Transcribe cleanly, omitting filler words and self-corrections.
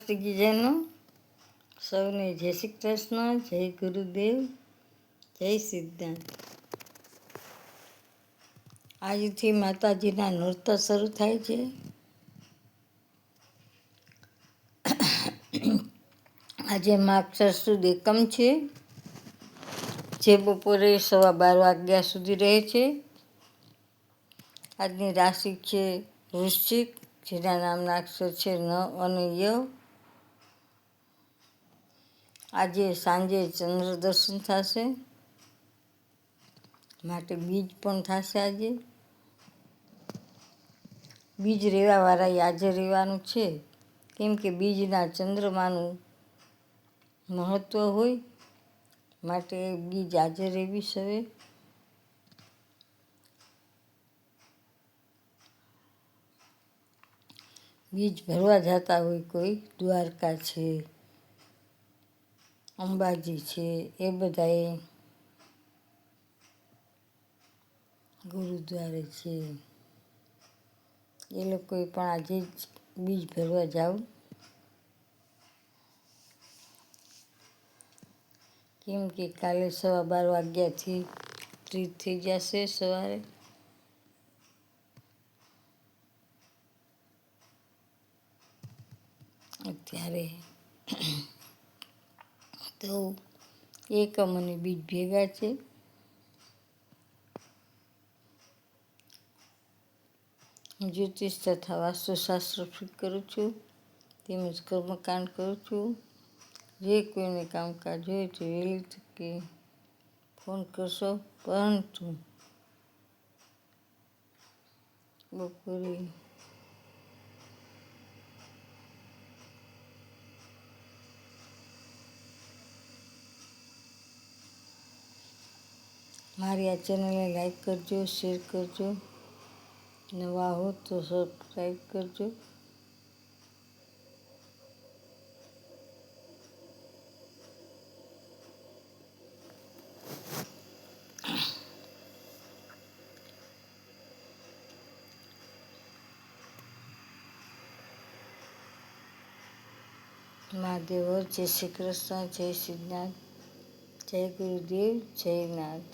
માસ્ટરગીજાનો સૌને જય શ્રી કૃષ્ણ, જય ગુરુદેવ, જય સિદ્ધાંત. આજથી માતાજીના નોરતા શરૂ થાય છે. આજે માગશર સુદ એકમ છે, જે બપોરે 12:15 વાગ્યા સુધી રહે છે. આજની રાશિ છે વૃશ્ચિક, જેના નામના અક્ષર છે ન અને ય. આજે સાંજે ચંદ્ર દર્શન થશે, માટે બીજ પણ થશે. આજે બીજ રહેવાવાળાએ આજે રહેવાનું છે, કેમ કે બીજના ચંદ્રમાનું મહત્ત્વ હોય, માટે બીજ આજે રહેવી સવે. બીજ ભરવા જતા હોય, કોઈ દ્વારકા છે, અંબાજી છે, એ બધાએ ગુરુદ્વારે છે, એ લોકોએ પણ આજે જ બીજ ભરવા જાવ, કેમ કે કાલે 12:15 વાગ્યાથી ત્રીજ થઈ જશે સવારે. અત્યારે તો એકમ અને બીજ ભેગા છે. હું જ્યોતિષ તથા વાસ્તુશાસ્ત્ર કરું છું, તેમજ કર્મકાંડ કરું છું. જે કોઈને કામકાજ હોય તો વહેલી તકે ફોન કરશો, પરંતુ બપોરે મારી આ ચેનલને લાઈક કરજો, શેર કરજો, નવા હો તો સબસ્ક્રાઈબ કરજો. મહાદેવ, જય શ્રી કૃષ્ણ, જય સિદ્ધાર્થ, જય ગુરુદેવ, જય નાથ.